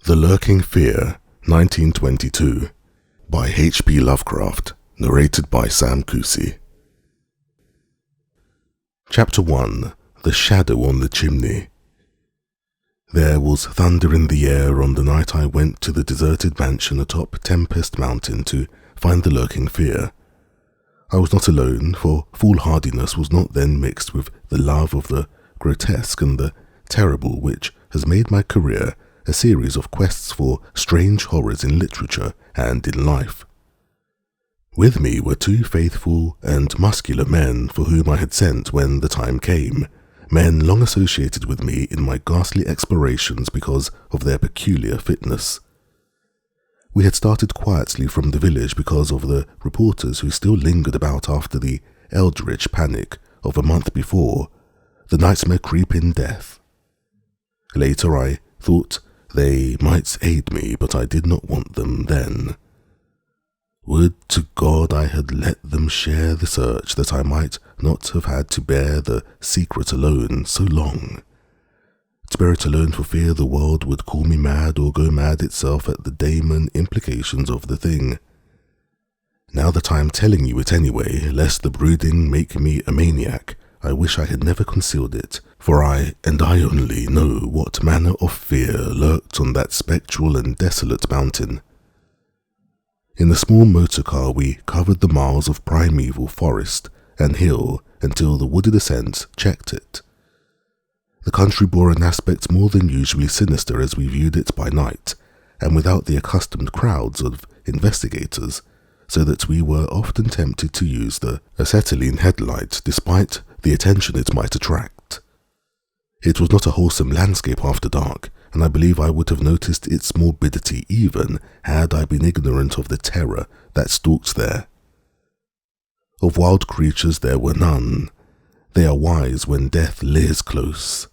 The Lurking Fear, 1922, by H.P. Lovecraft, narrated by Sam Kusi. Chapter 1. The Shadow on the Chimney. There was thunder in the air on the night I went to the deserted mansion atop Tempest Mountain to find the lurking fear. I was not alone, for foolhardiness was not then mixed with the love of the grotesque and the terrible which has made my career a series of quests for strange horrors in literature and in life. With me were two faithful and muscular men for whom I had sent when the time came, men long associated with me in my ghastly explorations because of their peculiar fitness. We had started quietly from the village because of the reporters who still lingered about after the eldritch panic of a month before, the nightmare-creeping death. Later I thought they might aid me, but I did not want them then. Would to God I had let them share the search, that I might not have had to bear the secret alone so long. To bear it alone for fear the world would call me mad or go mad itself at the daemon implications of the thing. Now that I am telling you it anyway, lest the brooding make me a maniac, I wish I had never concealed it, for I, and I only, know what manner of fear lurked on that spectral and desolate mountain. In the small motor car we covered the miles of primeval forest and hill until the wooded ascent checked it. The country bore an aspect more than usually sinister as we viewed it by night, and without the accustomed crowds of investigators, so that we were often tempted to use the acetylene headlight despite the attention it might attract. It was not a wholesome landscape after dark, and I believe I would have noticed its morbidity even had I been ignorant of the terror that stalked there. Of wild creatures there were none. They are wise when death leers close.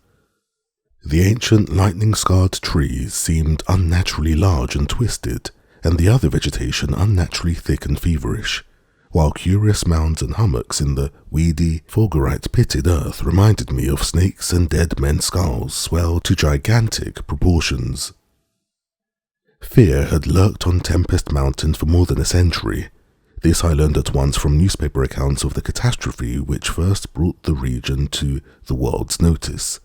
The ancient lightning-scarred trees seemed unnaturally large and twisted, and the other vegetation unnaturally thick and feverish, while curious mounds and hummocks in the weedy, fulgurite-pitted earth reminded me of snakes and dead men's skulls swelled to gigantic proportions. Fear had lurked on Tempest Mountain for more than a century. This I learned at once from newspaper accounts of the catastrophe which first brought the region to the world's notice.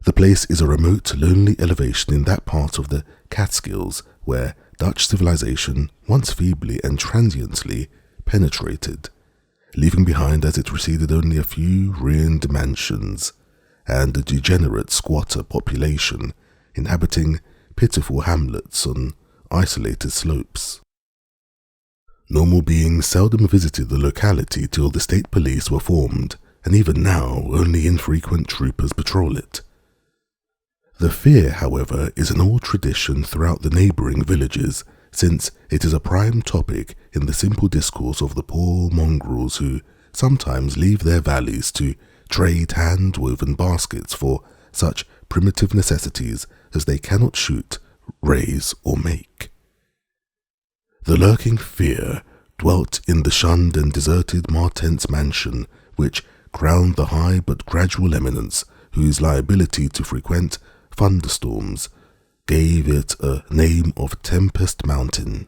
The place is a remote, lonely elevation in that part of the Catskills where Dutch civilization, once feebly and transiently, penetrated, leaving behind as it receded only a few ruined mansions and a degenerate squatter population inhabiting pitiful hamlets on isolated slopes. Normal beings seldom visited the locality till the state police were formed, and even now only infrequent troopers patrol it. The fear, however, is an old tradition throughout the neighbouring villages, since it is a prime topic in the simple discourse of the poor mongrels who sometimes leave their valleys to trade hand-woven baskets for such primitive necessities as they cannot shoot, raise, or make. The lurking fear dwelt in the shunned and deserted Martent's mansion, which crowned the high but gradual eminence whose liability to frequent thunderstorms gave it a name of Tempest Mountain.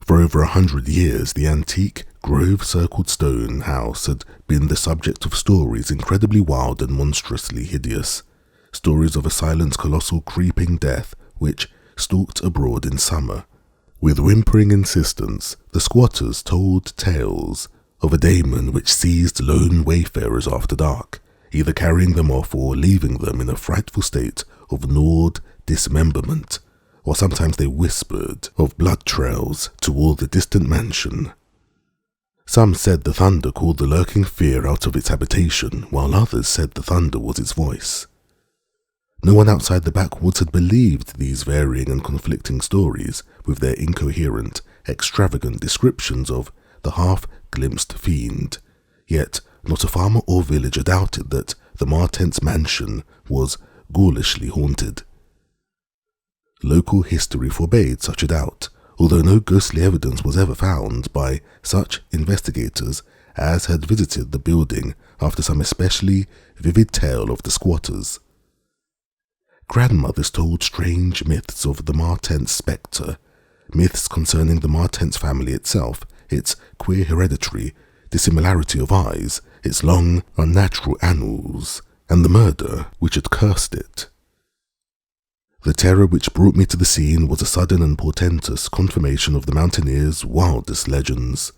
For over 100 years the antique grove-circled stone house had been the subject of stories incredibly wild and monstrously hideous, stories of a silent colossal creeping death which stalked abroad in summer. With whimpering insistence, the squatters told tales of a daemon which seized lone wayfarers after dark, either carrying them off or leaving them in a frightful state of gnawed dismemberment, or sometimes they whispered of blood trails toward the distant mansion. Some said the thunder called the lurking fear out of its habitation, while others said the thunder was its voice. No one outside the backwoods had believed these varying and conflicting stories, with their incoherent, extravagant descriptions of the half-glimpsed fiend, yet not a farmer or villager doubted that the Martent's mansion was ghoulishly haunted. Local history forbade such a doubt, although no ghostly evidence was ever found by such investigators as had visited the building after some especially vivid tale of the squatters. Grandmothers told strange myths of the Martens spectre, myths concerning the Martens family itself, its queer hereditary, dissimilarity of eyes, its long, unnatural annals, and the murder which had cursed it. The terror which brought me to the scene was a sudden and portentous confirmation of the mountaineers' wildest legends.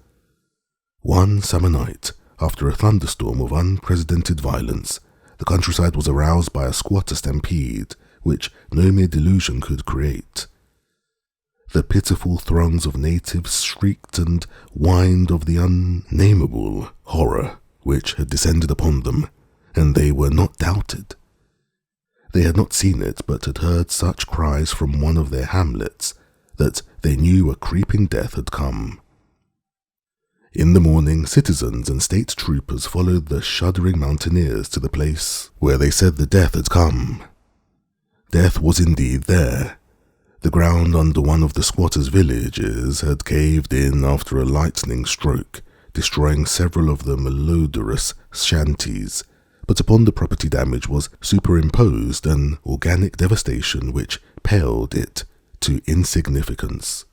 One summer night, after a thunderstorm of unprecedented violence, the countryside was aroused by a squatter stampede, which no mere delusion could create. The pitiful throngs of natives shrieked and whined of the unnameable horror which had descended upon them, and they were not doubted. They had not seen it, but had heard such cries from one of their hamlets that they knew a creeping death had come. In the morning, citizens and state troopers followed the shuddering mountaineers to the place where they said the death had come. Death was indeed there. The ground under one of the squatters' villages had caved in after a lightning stroke, destroying several of the malodorous shanties, but upon the property damage was superimposed an organic devastation which paled it to insignificance.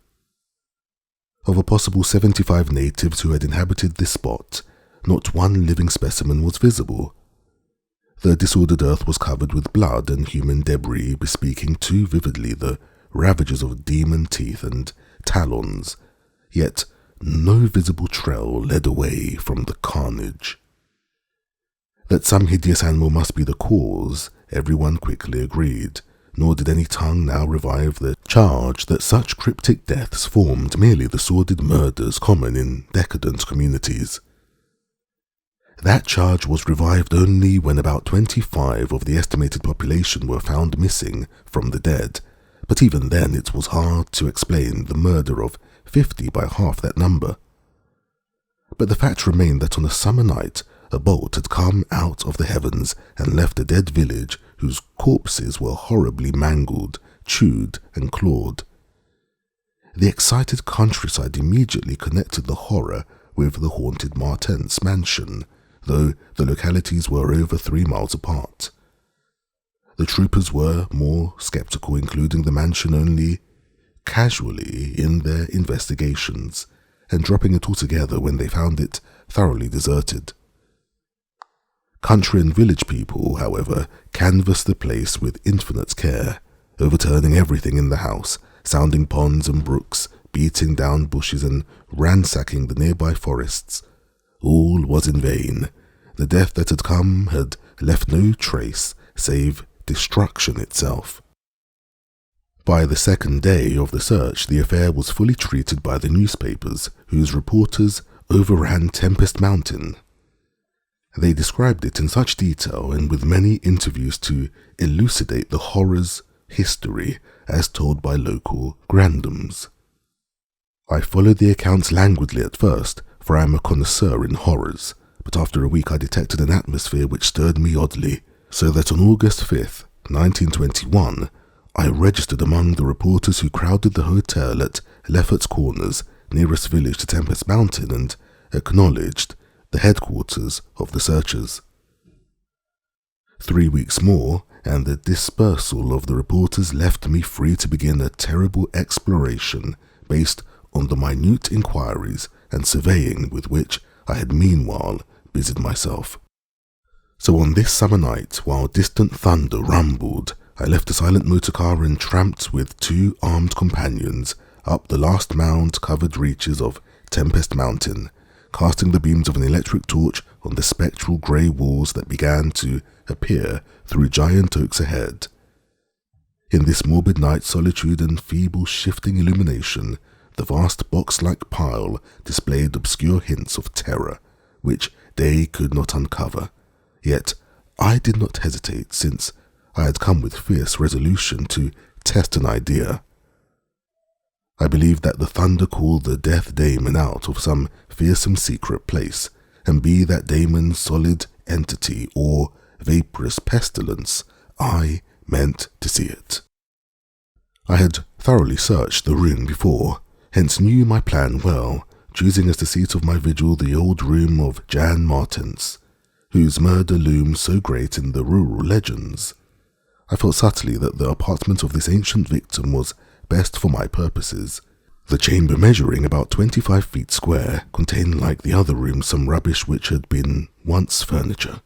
Of a possible 75 natives who had inhabited this spot, not one living specimen was visible. The disordered earth was covered with blood and human debris, bespeaking too vividly the ravages of demon teeth and talons, yet no visible trail led away from the carnage. That some hideous animal must be the cause, everyone quickly agreed, nor did any tongue now revive the charge that such cryptic deaths formed merely the sordid murders common in decadent communities. That charge was revived only when about 25 of the estimated population were found missing from the dead, but even then it was hard to explain the murder of 50 by half that number. But the fact remained that on a summer night, a bolt had come out of the heavens and left a dead village whose corpses were horribly mangled, chewed, and clawed. The excited countryside immediately connected the horror with the haunted Martens mansion, though the localities were over 3 miles apart. The troopers were more skeptical, including the mansion only casually in their investigations, and dropping it altogether when they found it thoroughly deserted. Country and village people, however, canvassed the place with infinite care, overturning everything in the house, sounding ponds and brooks, beating down bushes and ransacking the nearby forests. All was in vain. The death that had come had left no trace save destruction itself. By the second day of the search, the affair was fully treated by the newspapers, whose reporters overran Tempest Mountain. They described it in such detail and with many interviews to elucidate the horror's history as told by local grandoms. I followed the accounts languidly at first, for I am a connoisseur in horrors, but after a week I detected an atmosphere which stirred me oddly, so that on August 5th, 1921, I registered among the reporters who crowded the hotel at Lefferts Corners, nearest village to Tempest Mountain, and acknowledged the headquarters of the searchers. 3 weeks more, and the dispersal of the reporters left me free to begin a terrible exploration based on the minute inquiries and surveying with which I had meanwhile busied myself. So on this summer night, while distant thunder rumbled, I left the silent motorcar and tramped with 2 armed companions up the last mound-covered reaches of Tempest Mountain, casting the beams of an electric torch on the spectral grey walls that began to appear through giant oaks ahead. In this morbid night solitude and feeble shifting illumination, the vast box-like pile displayed obscure hints of terror, which day could not uncover. Yet I did not hesitate, since I had come with fierce resolution to test an idea. I believed that the thunder called the death daemon out of some fearsome secret place, and be that daemon's solid entity or vaporous pestilence, I meant to see it. I had thoroughly searched the room before, hence knew my plan well, choosing as the seat of my vigil the old room of Jan Martens, whose murder looms so great in the rural legends. I felt subtly that the apartment of this ancient victim was best for my purposes. The chamber, measuring about 25 feet square, contained, like the other rooms, some rubbish which had been once furniture.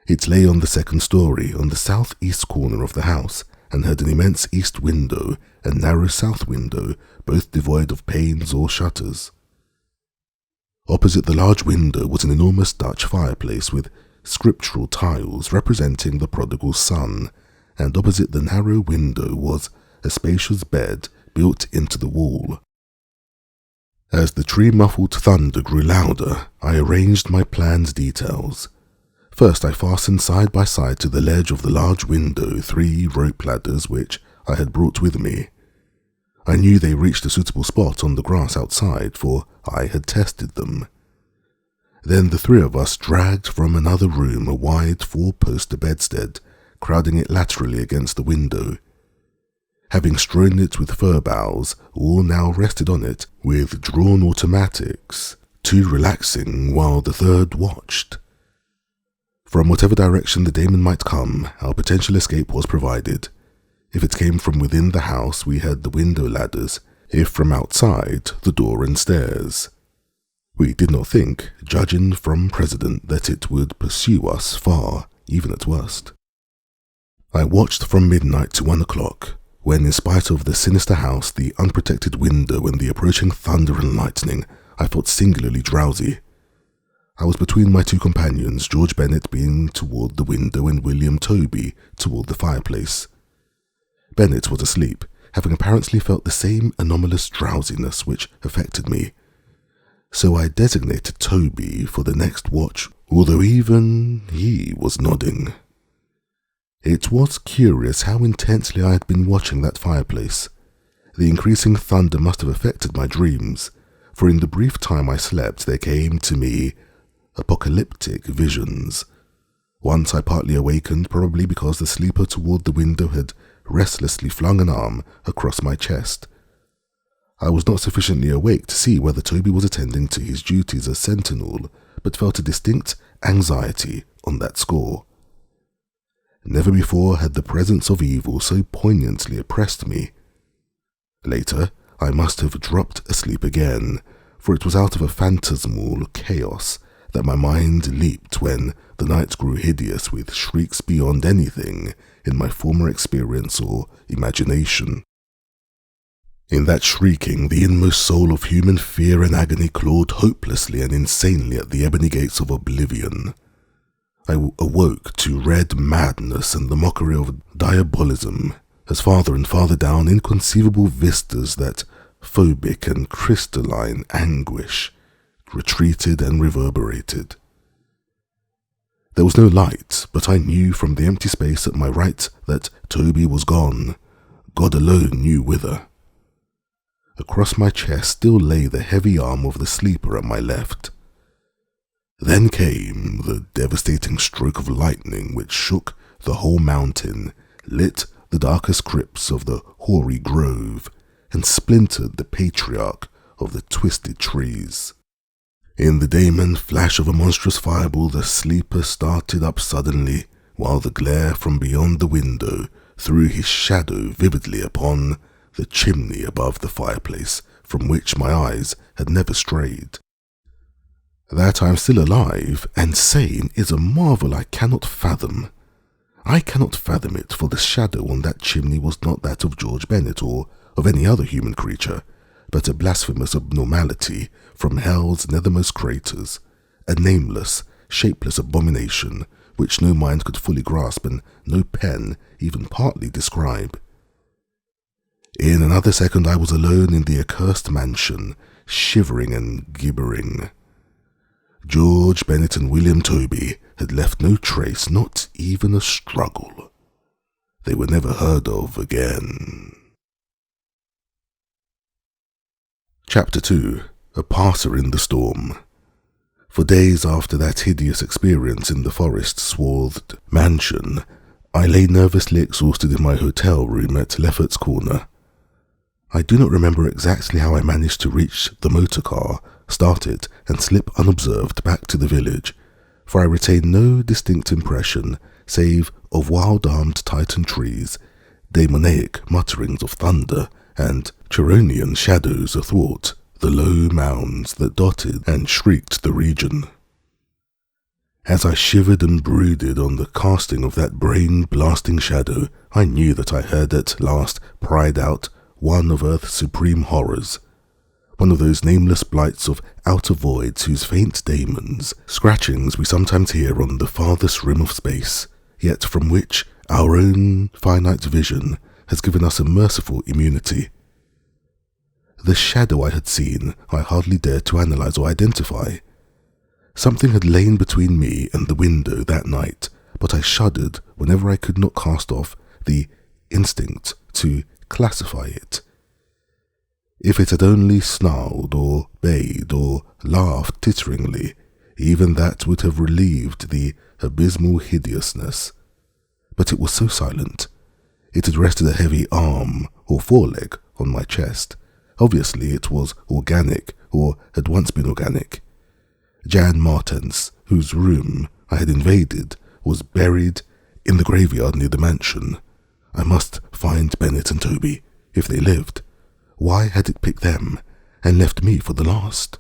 It lay on the second story, on the southeast corner of the house, and had an immense east window and narrow south window, both devoid of panes or shutters. Opposite the large window was an enormous Dutch fireplace with scriptural tiles representing the prodigal son, and opposite the narrow window was a spacious bed built into the wall. As the tree-muffled thunder grew louder, I arranged my plan's details. First, I fastened side by side to the ledge of the large window 3 rope ladders which I had brought with me. I knew they reached a suitable spot on the grass outside, for I had tested them. Then the 3 of us dragged from another room a wide 4-poster bedstead, crowding it laterally against the window. Having strewn it with fir boughs, all now rested on it with drawn automatics, 2 relaxing while the 3rd watched. From whatever direction the daemon might come, our potential escape was provided. If it came from within the house, we had the window ladders; if from outside, the door and stairs. We did not think, judging from precedent, that it would pursue us far, even at worst. I watched from midnight to 1 o'clock, when, in spite of the sinister house, the unprotected window, and the approaching thunder and lightning, I felt singularly drowsy. I was between my 2 companions, George Bennet being toward the window and William Toby toward the fireplace. Bennet was asleep, having apparently felt the same anomalous drowsiness which affected me, so I designated Toby for the next watch, although even he was nodding. It was curious how intensely I had been watching that fireplace. The increasing thunder must have affected my dreams, for in the brief time I slept there came to me apocalyptic visions. Once I partly awakened, probably because the sleeper toward the window had restlessly flung an arm across my chest. I was not sufficiently awake to see whether Toby was attending to his duties as sentinel, but felt a distinct anxiety on that score. Never before had the presence of evil so poignantly oppressed me. Later, I must have dropped asleep again, for it was out of a phantasmal chaos that my mind leaped when the night grew hideous with shrieks beyond anything in my former experience or imagination. In that shrieking, the inmost soul of human fear and agony clawed hopelessly and insanely at the ebony gates of oblivion. I awoke to red madness and the mockery of diabolism, as farther and farther down inconceivable vistas that phobic and crystalline anguish retreated and reverberated. There was no light, but I knew from the empty space at my right that Toby was gone. God alone knew whither. Across my chest still lay the heavy arm of the sleeper at my left. Then came the devastating stroke of lightning which shook the whole mountain, lit the darkest crypts of the hoary grove, and splintered the patriarch of the twisted trees. In the daemon flash of a monstrous fireball, the sleeper started up suddenly, while the glare from beyond the window threw his shadow vividly upon the chimney above the fireplace, from which my eyes had never strayed. That I am still alive and sane is a marvel I cannot fathom. I cannot fathom it, for the shadow on that chimney was not that of George Bennet or of any other human creature, but a blasphemous abnormality from hell's nethermost craters, a nameless, shapeless abomination which no mind could fully grasp and no pen even partly describe. In another second I was alone in the accursed mansion, shivering and gibbering. George Bennet and William Toby had left no trace, not even a struggle. They were never heard of again. Chapter 2. A Passer in the Storm. For days after that hideous experience in the forest-swathed mansion, I lay nervously exhausted in my hotel room at Lefferts Corner. I do not remember exactly how I managed to reach the motor car, start it, and slip unobserved back to the village, for I retain no distinct impression save of wild-armed titan trees, demoniac mutterings of thunder, and Chironian shadows athwart the low mounds that dotted and shrieked the region. As I shivered and brooded on the casting of that brain-blasting shadow, I knew that I had at last pried out one of Earth's supreme horrors, one of those nameless blights of outer voids whose faint daemons, scratchings we sometimes hear on the farthest rim of space, yet from which our own finite vision has given us a merciful immunity. The shadow I had seen I hardly dared to analyze or identify. Something had lain between me and the window that night, but I shuddered whenever I could not cast off the instinct to classify it. If it had only snarled or bayed or laughed titteringly, even that would have relieved the abysmal hideousness. But it was so silent. It had rested a heavy arm or foreleg on my chest. Obviously it was organic, or had once been organic. Jan Martens, whose room I had invaded, was buried in the graveyard near the mansion. I must find Bennett and Toby, if they lived. Why had it picked them and left me for the last?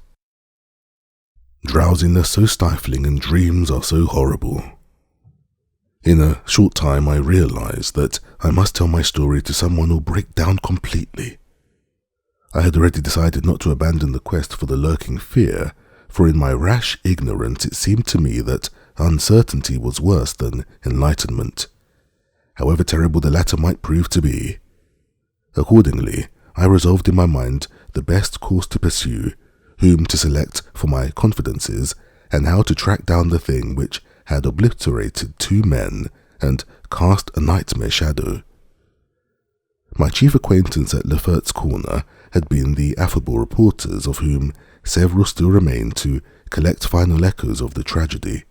Drowsiness so stifling and dreams are so horrible. In a short time I realized that I must tell my story to someone or break down completely. I had already decided not to abandon the quest for the lurking fear, for in my rash ignorance it seemed to me that uncertainty was worse than enlightenment, however terrible the latter might prove to be. Accordingly, I resolved in my mind the best course to pursue, whom to select for my confidences, and how to track down the thing which had obliterated 2 men and cast a nightmare shadow. My chief acquaintance at Lefert's Corner had been the affable reporters, of whom several still remained to collect final echoes of the tragedy.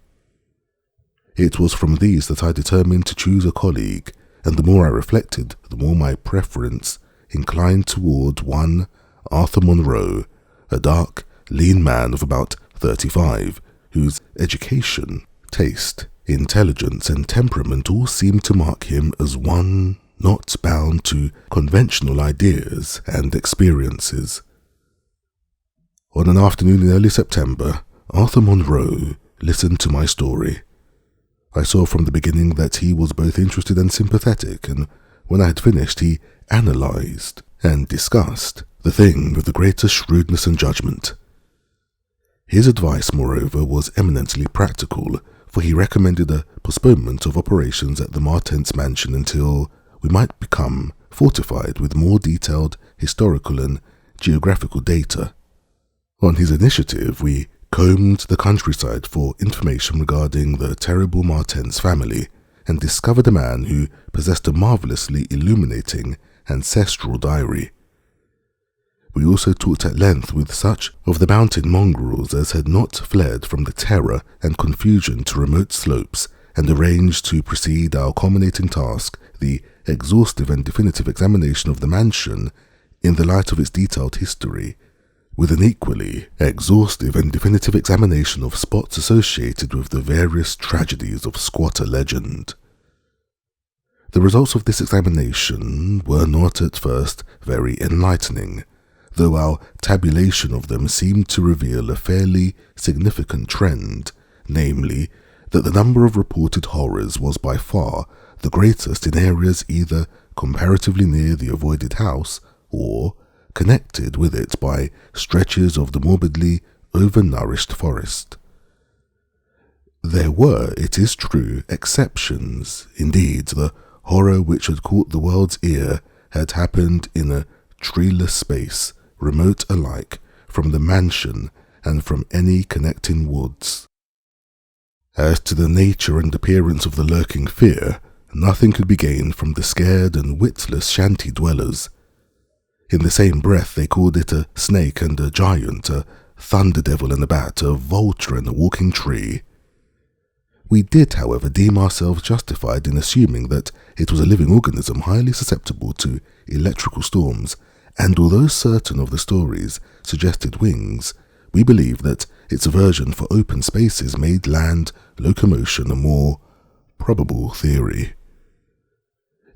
It was from these that I determined to choose a colleague, and the more I reflected, the more my preference inclined toward one Arthur Monroe, a dark, lean man of about 35, whose education, taste, intelligence, and temperament all seemed to mark him as one not bound to conventional ideas and experiences. On an afternoon in early September, Arthur Monroe listened to my story. I saw from the beginning that he was both interested and sympathetic, and when I had finished he analysed and discussed the thing with the greatest shrewdness and judgment. His advice, moreover, was eminently practical, for he recommended a postponement of operations at the Martens mansion until we might become fortified with more detailed historical and geographical data. On his initiative, we combed the countryside for information regarding the terrible Martens family and discovered a man who possessed a marvellously illuminating ancestral diary. We also talked at length with such of the mountain mongrels as had not fled from the terror and confusion to remote slopes, and arranged to precede our culminating task, the exhaustive and definitive examination of the mansion in the light of its detailed history, with an equally exhaustive and definitive examination of spots associated with the various tragedies of squatter legend. The results of this examination were not at first very enlightening, though our tabulation of them seemed to reveal a fairly significant trend, namely, that the number of reported horrors was by far the greatest in areas either comparatively near the avoided house or connected with it by stretches of the morbidly overnourished forest. There were, it is true, exceptions. Indeed, the horror which had caught the world's ear had happened in a treeless space, remote alike from the mansion and from any connecting woods. As to the nature and appearance of the lurking fear, nothing could be gained from the scared and witless shanty dwellers. In the same breath they called it a snake and a giant, a thunder devil and a bat, a vulture and a walking tree. We did, however, deem ourselves justified in assuming that it was a living organism highly susceptible to electrical storms, and although certain of the stories suggested wings, we believed that its aversion for open spaces made land locomotion a more probable theory.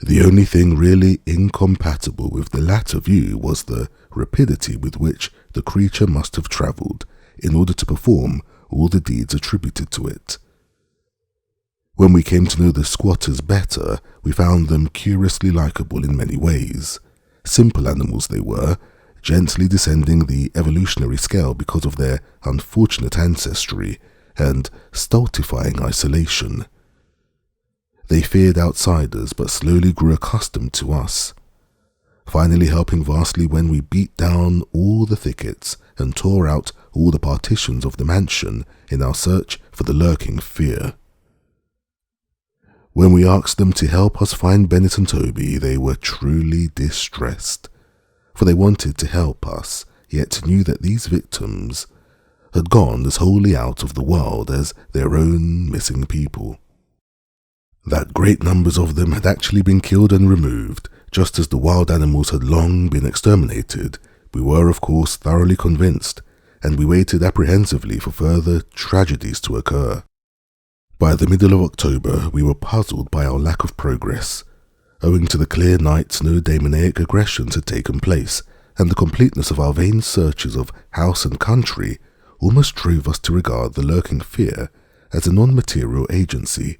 The only thing really incompatible with the latter view was the rapidity with which the creature must have travelled in order to perform all the deeds attributed to it. When we came to know the squatters better, we found them curiously likeable in many ways. Simple animals they were, gently descending the evolutionary scale because of their unfortunate ancestry and stultifying isolation. They feared outsiders but slowly grew accustomed to us, finally helping vastly when we beat down all the thickets and tore out all the partitions of the mansion in our search for the lurking fear. When we asked them to help us find Bennett and Toby, they were truly distressed, for they wanted to help us, yet knew that these victims had gone as wholly out of the world as their own missing people. That great numbers of them had actually been killed and removed, just as the wild animals had long been exterminated, we were of course thoroughly convinced, and we waited apprehensively for further tragedies to occur. By the middle of October, we were puzzled by our lack of progress. Owing to the clear nights, no demoniac aggressions had taken place, and the completeness of our vain searches of house and country almost drove us to regard the lurking fear as a non-material agency.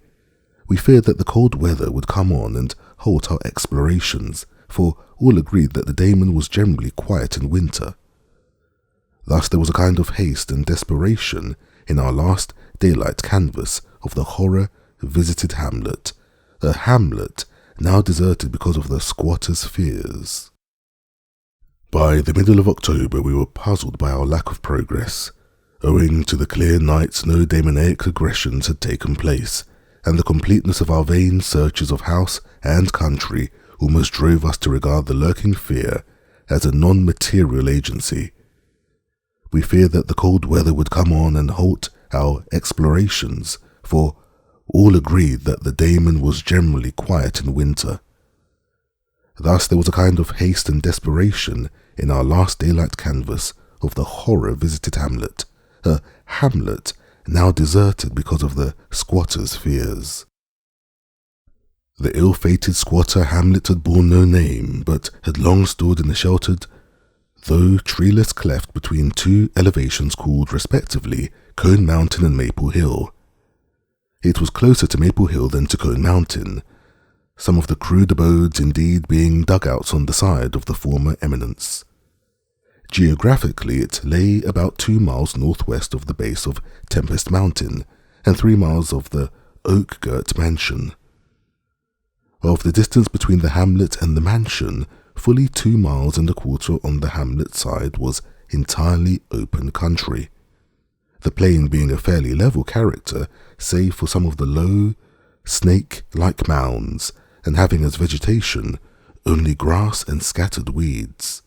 We feared that the cold weather would come on and halt our explorations, for all agreed that the daemon was generally quiet in winter. Thus there was a kind of haste and desperation in our last daylight canvass of the horror-visited hamlet, a hamlet now deserted because of the squatters' fears. By the middle of October we were puzzled by our lack of progress. Owing to the clear nights, no demoniac aggressions had taken place, and the completeness of our vain searches of house and country almost drove us to regard the lurking fear as a non-material agency. We feared that the cold weather would come on and halt our explorations, for all agreed that the daemon was generally quiet in winter. Thus there was a kind of haste and desperation in our last daylight canvass of the horror-visited hamlet, a hamlet now deserted because of the squatters' fears. The ill-fated squatter hamlet had borne no name, but had long stood in a sheltered, though treeless cleft between two elevations called, respectively, Cone Mountain and Maple Hill. It was closer to Maple Hill than to Cone Mountain, some of the crude abodes indeed being dugouts on the side of the former eminence. Geographically, it lay about 2 miles northwest of the base of Tempest Mountain and 3 miles of the oak-girt mansion. Of the distance between the hamlet and the mansion, fully 2 miles and a quarter on the hamlet side was entirely open country, the plain being a fairly level character, save for some of the low, snake-like mounds, and having as vegetation only grass and scattered weeds.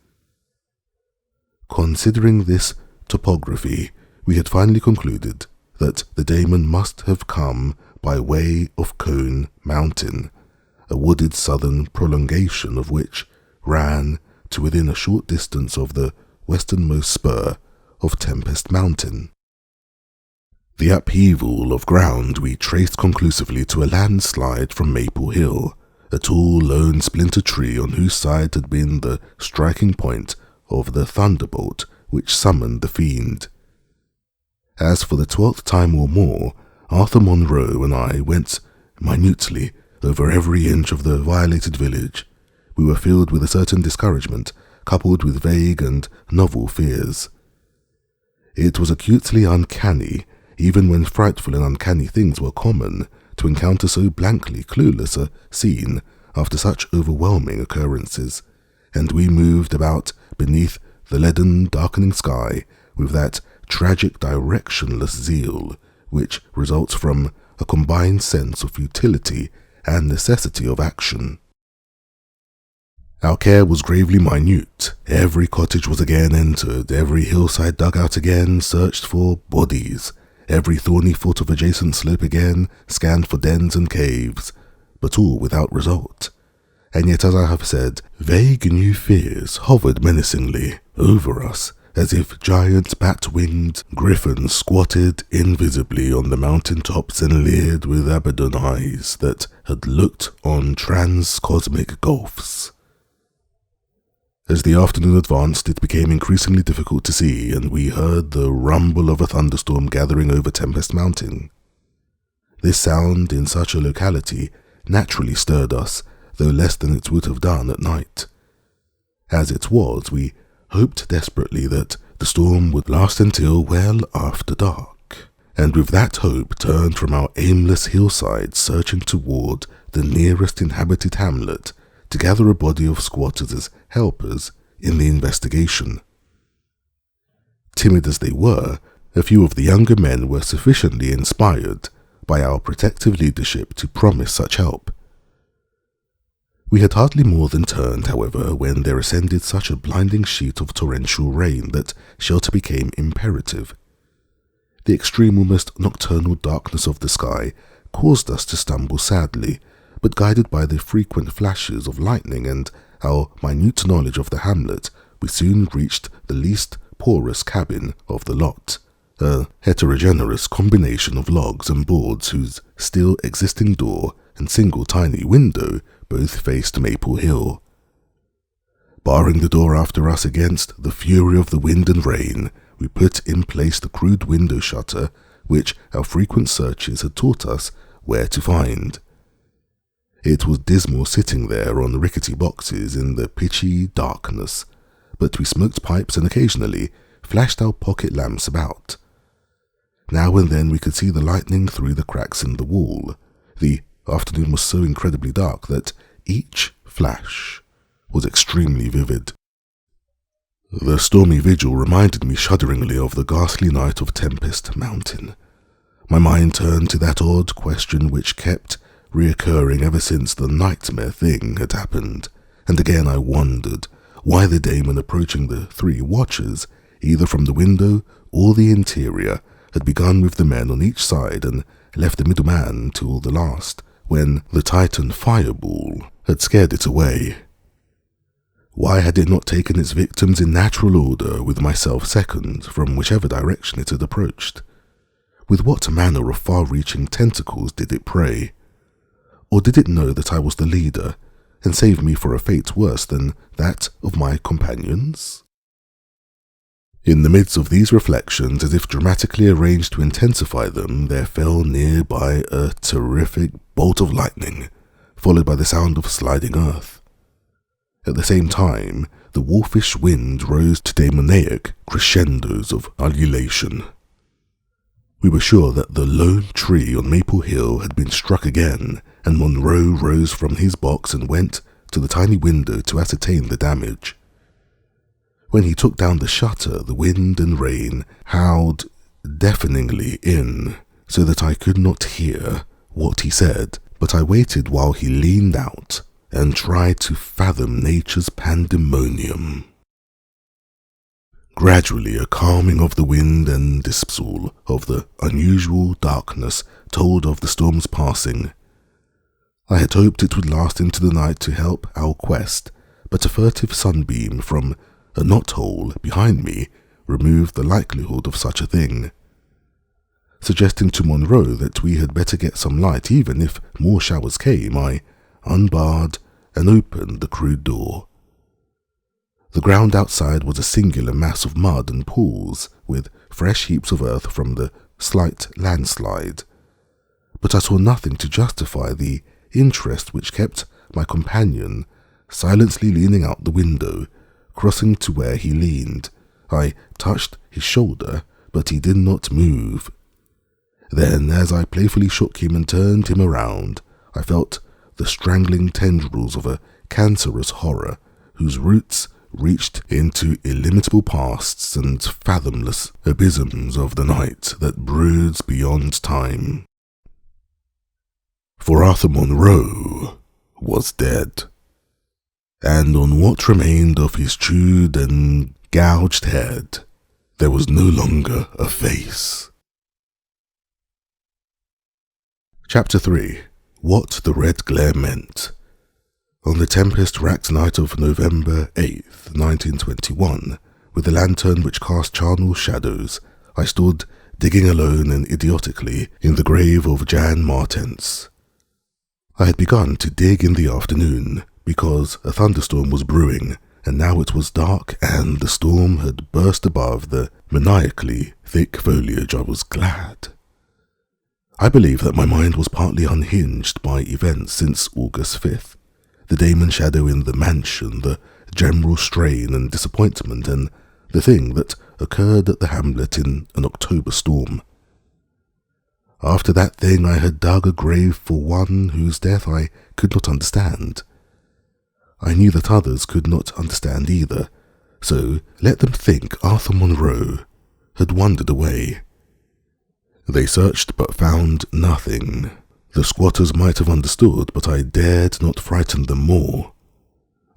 Considering this topography, we had finally concluded that the daemon must have come by way of Cone Mountain, a wooded southern prolongation of which ran to within a short distance of the westernmost spur of Tempest Mountain. The upheaval of ground we traced conclusively to a landslide from Maple Hill, a tall lone splinter tree on whose side had been the striking point of the thunderbolt which summoned the fiend. As for the 12th time or more, Arthur Monroe and I went minutely over every inch of the violated village. We were filled with a certain discouragement, coupled with vague and novel fears. It was acutely uncanny, even when frightful and uncanny things were common, to encounter so blankly clueless a scene after such overwhelming occurrences, and we moved about beneath the leaden, darkening sky with that tragic, directionless zeal which results from a combined sense of futility and necessity of action. Our care was gravely minute. Every cottage was again entered, every hillside dug out again, searched for bodies, every thorny foot of adjacent slope again scanned for dens and caves, but all without result. And yet, as I have said, vague new fears hovered menacingly over us as if giant bat-winged griffins squatted invisibly on the mountain tops and leered with Abaddon eyes that had looked on trans-cosmic gulfs. As the afternoon advanced, it became increasingly difficult to see, and we heard the rumble of a thunderstorm gathering over Tempest Mountain. This sound in such a locality naturally stirred us, though less than it would have done at night. As it was, we hoped desperately that the storm would last until well after dark, and with that hope turned from our aimless hillside searching toward the nearest inhabited hamlet to gather a body of squatters as helpers in the investigation. Timid as they were, a few of the younger men were sufficiently inspired by our protective leadership to promise such help. We had hardly more than turned, however, when there ascended such a blinding sheet of torrential rain that shelter became imperative. The extreme, almost nocturnal darkness of the sky caused us to stumble sadly, but guided by the frequent flashes of lightning and our minute knowledge of the hamlet, we soon reached the least porous cabin of the lot, a heterogeneous combination of logs and boards whose still existing door and single tiny window both faced Maple Hill. Barring the door after us against the fury of the wind and rain, we put in place the crude window shutter which our frequent searches had taught us where to find. It was dismal sitting there on rickety boxes in the pitchy darkness, but we smoked pipes and occasionally flashed our pocket lamps about. Now and then we could see the lightning through the cracks in the wall. The afternoon was so incredibly dark that each flash was extremely vivid. The stormy vigil reminded me shudderingly of the ghastly night of Tempest Mountain. My mind turned to that odd question which kept reoccurring ever since the nightmare thing had happened, and again I wondered why the daemon approaching the three watchers, either from the window or the interior, had begun with the men on each side and left the middleman till the last, when the Titan fireball had scared it away. Why had it not taken its victims in natural order, with myself second, from whichever direction it had approached? With what manner of far-reaching tentacles did it prey? Or did it know that I was the leader, and save me for a fate worse than that of my companions? In the midst of these reflections, as if dramatically arranged to intensify them, there fell nearby a terrific bolt of lightning, followed by the sound of sliding earth. At the same time, the wolfish wind rose to demoniac crescendos of ululation. We were sure that the lone tree on Maple Hill had been struck again, and Monroe rose from his box and went to the tiny window to ascertain the damage. When he took down the shutter, the wind and rain howled deafeningly in, so that I could not hear what he said, but I waited while he leaned out and tried to fathom nature's pandemonium. Gradually, a calming of the wind and dispersal of the unusual darkness told of the storm's passing. I had hoped it would last into the night to help our quest, but a furtive sunbeam from a knothole behind me removed the likelihood of such a thing. Suggesting to Monroe that we had better get some light even if more showers came, I unbarred and opened the crude door. The ground outside was a singular mass of mud and pools, with fresh heaps of earth from the slight landslide, but I saw nothing to justify the interest which kept my companion silently leaning out the window. Crossing to where he leaned, I touched his shoulder, but he did not move. Then, as I playfully shook him and turned him around, I felt the strangling tendrils of a cancerous horror whose roots reached into illimitable pasts and fathomless abysms of the night that broods beyond time. For Arthur Monroe was dead, and on what remained of his chewed and gouged head, there was no longer a face. Chapter 3. What the Red Glare Meant. On the tempest-racked night of November 8th, 1921, with a lantern which cast charnel shadows, I stood digging alone and idiotically in the grave of Jan Martens. I had begun to dig in the afternoon because a thunderstorm was brewing, and now it was dark and the storm had burst above the maniacally thick foliage. I was glad. I believe that my mind was partly unhinged by events since August 5th, the daemon shadow in the mansion, the general strain and disappointment, and the thing that occurred at the hamlet in an October storm. After that thing I had dug a grave for one whose death I could not understand. I knew that others could not understand either, so let them think Arthur Monroe had wandered away. They searched but found nothing. The squatters might have understood, but I dared not frighten them more.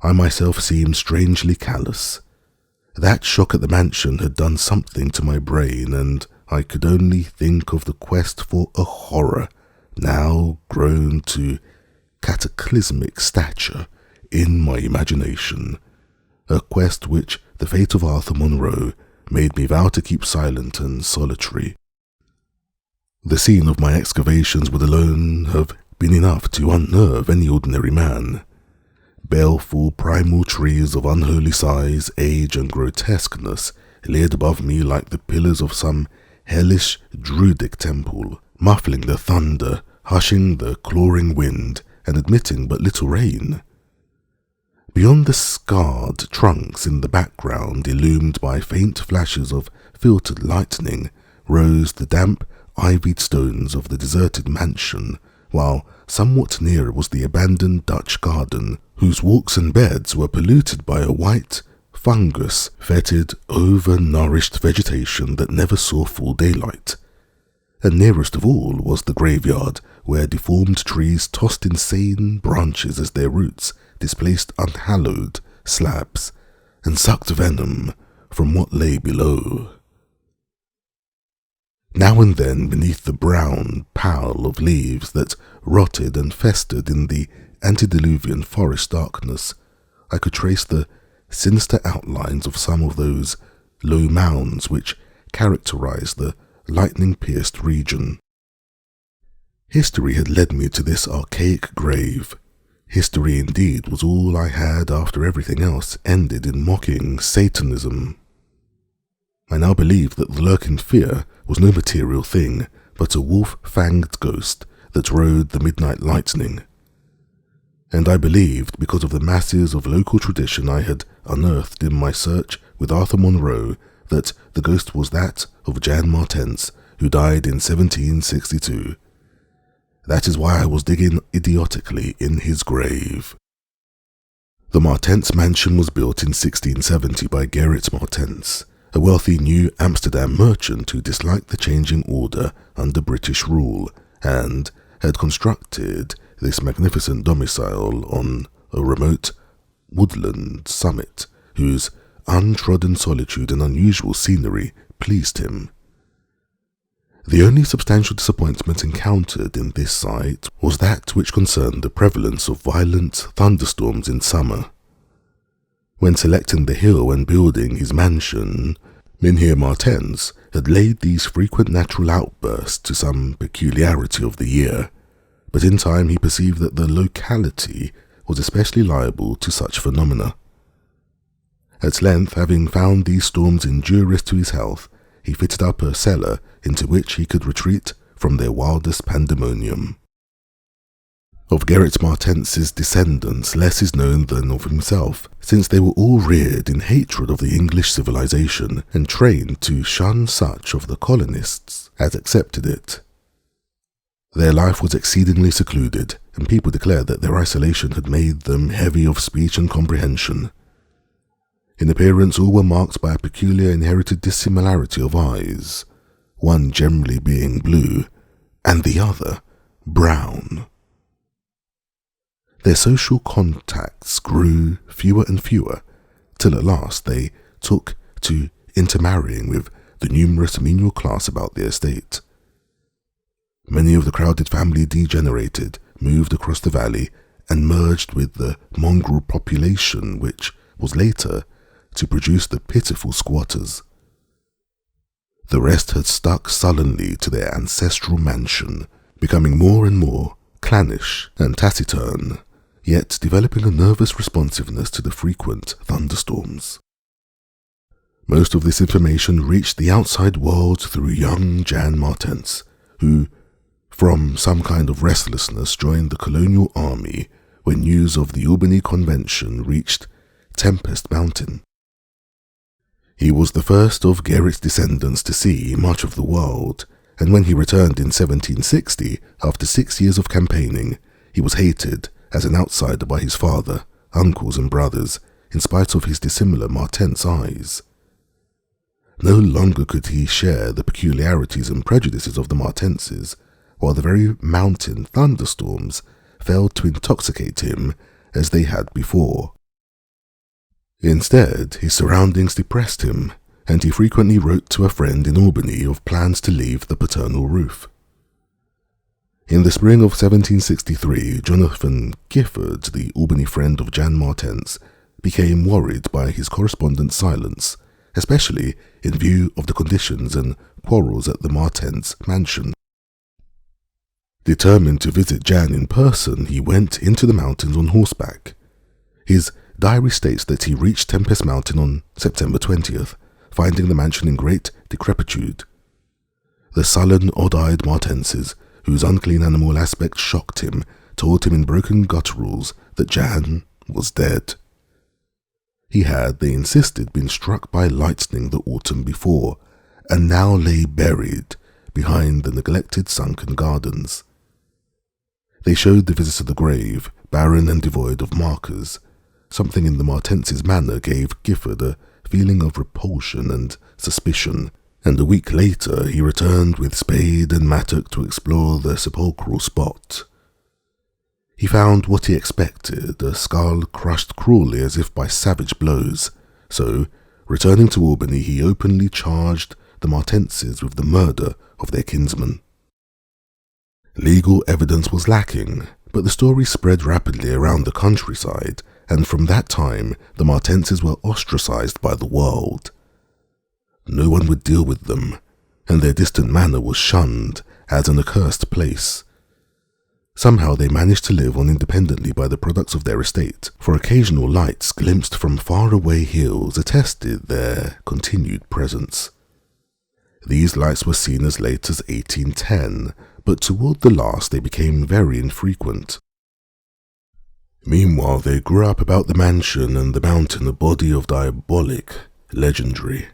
I myself seemed strangely callous. That shock at the mansion had done something to my brain, and I could only think of the quest for a horror, now grown to cataclysmic stature in my imagination, a quest which the fate of Arthur Monroe made me vow to keep silent and solitary. The scene of my excavations would alone have been enough to unnerve any ordinary man. Baleful primal trees of unholy size, age, and grotesqueness leered above me like the pillars of some hellish druidic temple, muffling the thunder, hushing the clawing wind, and admitting but little rain. Beyond the scarred trunks in the background, illumined by faint flashes of filtered lightning, rose the damp, ivied stones of the deserted mansion, while somewhat nearer was the abandoned Dutch garden, whose walks and beds were polluted by a white, fungus-fetid, overnourished vegetation that never saw full daylight. And nearest of all was the graveyard, where deformed trees tossed insane branches as their roots displaced unhallowed slabs and sucked venom from what lay below. Now and then, beneath the brown pall of leaves that rotted and festered in the antediluvian forest darkness, I could trace the sinister outlines of some of those low mounds which characterized the lightning-pierced region. History had led me to this archaic grave. History indeed was all I had after everything else ended in mocking Satanism. I now believed that the lurking fear was no material thing, but a wolf-fanged ghost that rode the midnight lightning. And I believed, because of the masses of local tradition I had unearthed in my search with Arthur Monroe, that the ghost was that of Jan Martens, who died in 1762. That is why I was digging idiotically in his grave. The Martens mansion was built in 1670 by Gerrit Martens, a wealthy New Amsterdam merchant who disliked the changing order under British rule, and had constructed this magnificent domicile on a remote woodland summit whose untrodden solitude and unusual scenery pleased him. The only substantial disappointment encountered in this site was that which concerned the prevalence of violent thunderstorms in summer. When selecting the hill and building his mansion, Mynheer Martens had laid these frequent natural outbursts to some peculiarity of the year, but in time he perceived that the locality was especially liable to such phenomena. At length, having found these storms injurious to his health, he fitted up a cellar into which he could retreat from their wildest pandemonium. Of Gerrit Martens's descendants less is known than of himself, since they were all reared in hatred of the English civilization and trained to shun such of the colonists as accepted it. Their life was exceedingly secluded, and people declared that their isolation had made them heavy of speech and comprehension. In appearance, all were marked by a peculiar inherited dissimilarity of eyes, one generally being blue, and the other brown. Their social contacts grew fewer and fewer, till at last they took to intermarrying with the numerous menial class about the estate. Many of the crowded family degenerated, moved across the valley, and merged with the mongrel population which was later to produce the pitiful squatters. The rest had stuck sullenly to their ancestral mansion, becoming more and more clannish and taciturn, yet developing a nervous responsiveness to the frequent thunderstorms. Most of this information reached the outside world through young Jan Martens, who, from some kind of restlessness, joined the colonial army when news of the Albany Convention reached Tempest Mountain. He was the first of Garrett's descendants to see much of the world, and when he returned in 1760, after 6 years of campaigning, he was hated as an outsider by his father, uncles and brothers, in spite of his dissimilar Martens eyes. No longer could he share the peculiarities and prejudices of the Martenses, while the very mountain thunderstorms failed to intoxicate him as they had before. Instead, his surroundings depressed him, and he frequently wrote to a friend in Albany of plans to leave the paternal roof. In the spring of 1763, Jonathan Gifford, the Albany friend of Jan Martens, became worried by his correspondent's silence, especially in view of the conditions and quarrels at the Martens' mansion. Determined to visit Jan in person, he went into the mountains on horseback. His diary states that he reached Tempest Mountain on September 20th, finding the mansion in great decrepitude. The sullen, odd-eyed Martenses, whose unclean animal aspect shocked him, told him in broken gutturals that Jan was dead. He had, they insisted, been struck by lightning the autumn before, and now lay buried behind the neglected sunken gardens. They showed the visitor the grave, barren and devoid of markers. Something in the Martenses' manner gave Gifford a feeling of repulsion and suspicion, and a week later he returned with spade and mattock to explore the sepulchral spot. He found what he expected, a skull crushed cruelly as if by savage blows, so, returning to Albany, he openly charged the Martenses with the murder of their kinsman. Legal evidence was lacking, but the story spread rapidly around the countryside, and from that time the Martenses were ostracized by the world. No one would deal with them, and their distant manor was shunned as an accursed place. Somehow they managed to live on independently by the products of their estate, for occasional lights glimpsed from faraway hills attested their continued presence. These lights were seen as late as 1810, but toward the last they became very infrequent. Meanwhile, there grew up about the mansion and the mountain a body of diabolic legendary.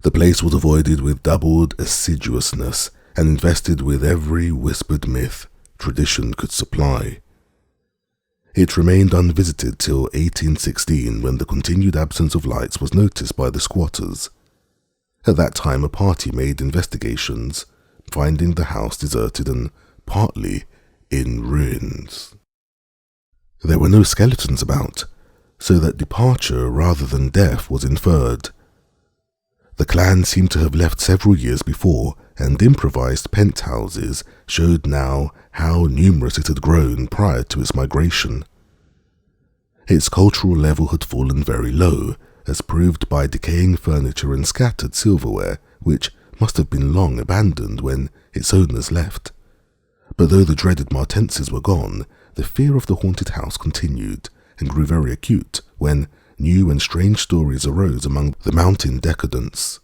The place was avoided with doubled assiduousness and invested with every whispered myth tradition could supply. It remained unvisited till 1816, when the continued absence of lights was noticed by the squatters. At that time a party made investigations, finding the house deserted and partly in ruins. There were no skeletons about, so that departure rather than death was inferred. The clan seemed to have left several years before, and improvised penthouses showed now how numerous it had grown prior to its migration. Its cultural level had fallen very low, as proved by decaying furniture and scattered silverware, which must have been long abandoned when its owners left. But though the dreaded Martenses were gone, the fear of the haunted house continued, and grew very acute when new and strange stories arose among the mountain decadents.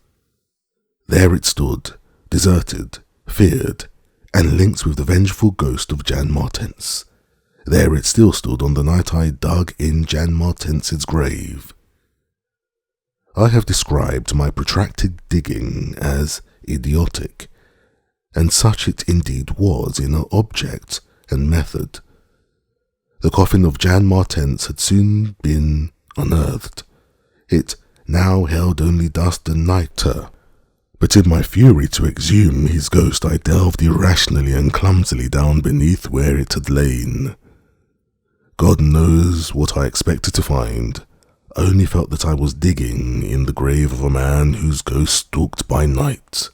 There it stood, deserted, feared, and linked with the vengeful ghost of Jan Martens. There it still stood on the night I dug in Jan Martens's grave. I have described my protracted digging as idiotic, and such it indeed was in object and method. The coffin of Jan Martens had soon been unearthed. It now held only dust and nitre, but in my fury to exhume his ghost I delved irrationally and clumsily down beneath where it had lain. God knows what I expected to find. I only felt that I was digging in the grave of a man whose ghost stalked by night.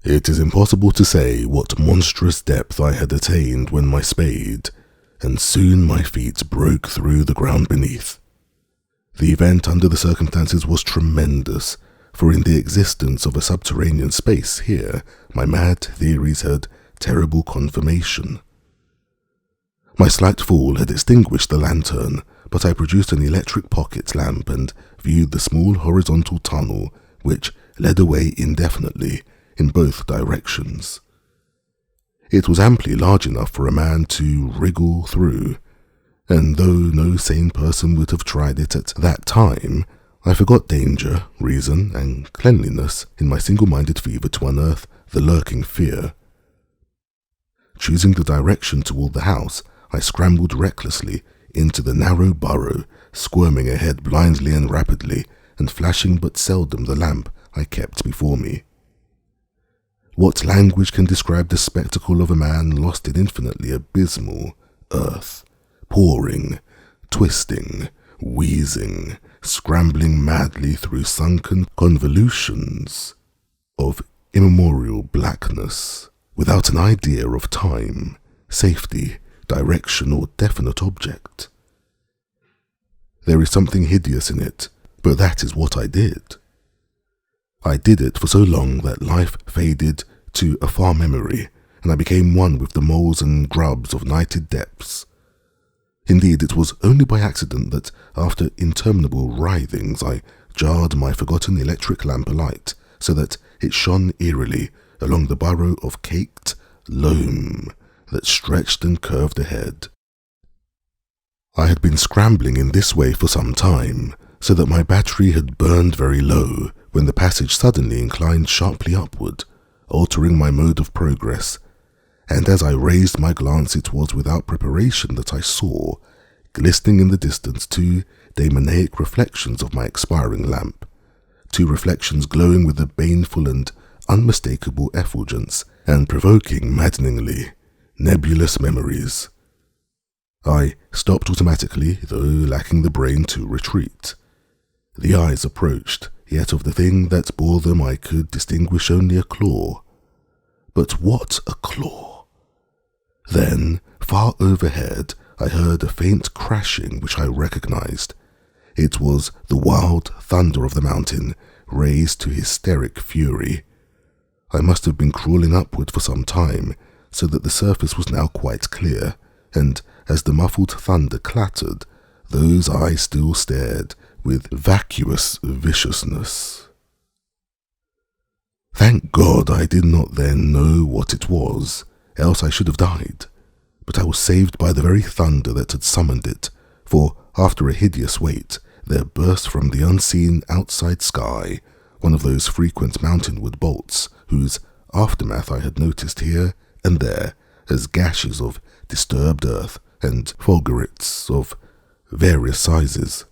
It is impossible to say what monstrous depth I had attained when my spade, and soon my feet broke through the ground beneath. The event under the circumstances was tremendous, for in the existence of a subterranean space here, my mad theories had terrible confirmation. My slight fall had extinguished the lantern, but I produced an electric pocket lamp and viewed the small horizontal tunnel which led away indefinitely in both directions. It was amply large enough for a man to wriggle through, and though no sane person would have tried it at that time, I forgot danger, reason, and cleanliness in my single-minded fever to unearth the lurking fear. Choosing the direction toward the house, I scrambled recklessly into the narrow burrow, squirming ahead blindly and rapidly, and flashing but seldom the lamp I kept before me. What language can describe the spectacle of a man lost in infinitely abysmal earth, pouring, twisting, wheezing, scrambling madly through sunken convolutions of immemorial blackness, without an idea of time, safety, direction, or definite object? There is something hideous in it, but that is what I did. I did it for so long that life faded to a far memory, and I became one with the moles and grubs of nighted depths. Indeed, it was only by accident that, after interminable writhings, I jarred my forgotten electric lamp alight, so that it shone eerily along the burrow of caked loam that stretched and curved ahead. I had been scrambling in this way for some time, so that my battery had burned very low when the passage suddenly inclined sharply upward, altering my mode of progress, and as I raised my glance it was without preparation that I saw, glistening in the distance, two demoniac reflections of my expiring lamp, two reflections glowing with a baneful and unmistakable effulgence, and provoking maddeningly nebulous memories. I stopped automatically, though lacking the brain to retreat. The eyes approached, yet of the thing that bore them I could distinguish only a claw. But what a claw! Then, far overhead, I heard a faint crashing which I recognized. It was the wild thunder of the mountain, raised to hysteric fury. I must have been crawling upward for some time, so that the surface was now quite clear, and as the muffled thunder clattered, those eyes still stared with vacuous viciousness. Thank God I did not then know what it was, else I should have died. But I was saved by the very thunder that had summoned it, for after a hideous wait, there burst from the unseen outside sky one of those frequent mountainward bolts whose aftermath I had noticed here and there as gashes of disturbed earth and fulgurates of various sizes.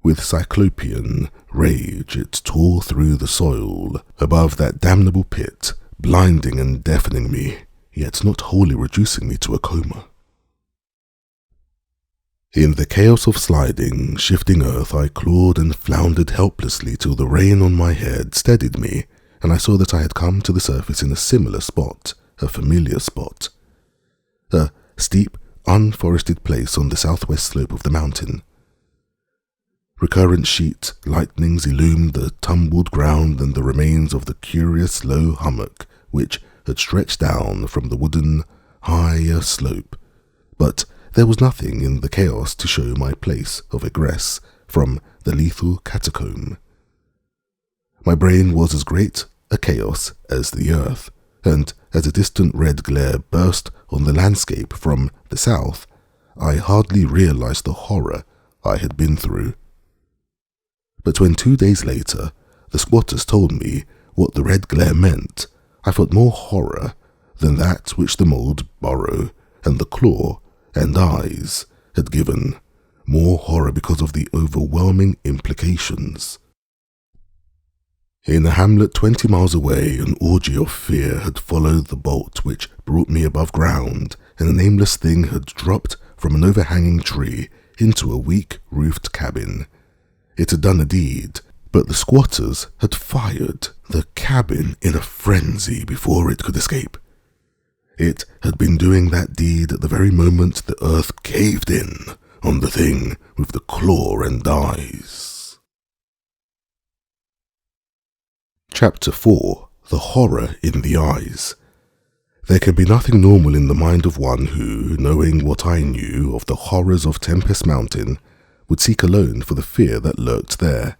With cyclopean rage it tore through the soil above that damnable pit, blinding and deafening me, yet not wholly reducing me to a coma. In the chaos of sliding, shifting earth, I clawed and floundered helplessly till the rain on my head steadied me, and I saw that I had come to the surface in a similar spot, a familiar spot. A steep, unforested place on the southwest slope of the mountain. Recurrent sheet lightnings illumined the tumbled ground and the remains of the curious low hummock which had stretched down from the wooden, higher slope, but there was nothing in the chaos to show my place of egress from the lethal catacomb. My brain was as great a chaos as the earth, and as a distant red glare burst on the landscape from the south, I hardly realized the horror I had been through. But when 2 days later the squatters told me what the red glare meant, I felt more horror than that which the mould burrow and the claw and eyes had given, more horror because of the overwhelming implications. In a hamlet 20 miles away, an orgy of fear had followed the bolt which brought me above ground, and a nameless thing had dropped from an overhanging tree into a weak-roofed cabin. It had done a deed, but the squatters had fired the cabin in a frenzy before it could escape. It had been doing that deed at the very moment the earth caved in, on the thing with the claw and eyes. Chapter 4. The Horror in the Eyes. There can be nothing normal in the mind of one who, knowing what I knew of the horrors of Tempest Mountain, would seek alone for the fear that lurked there.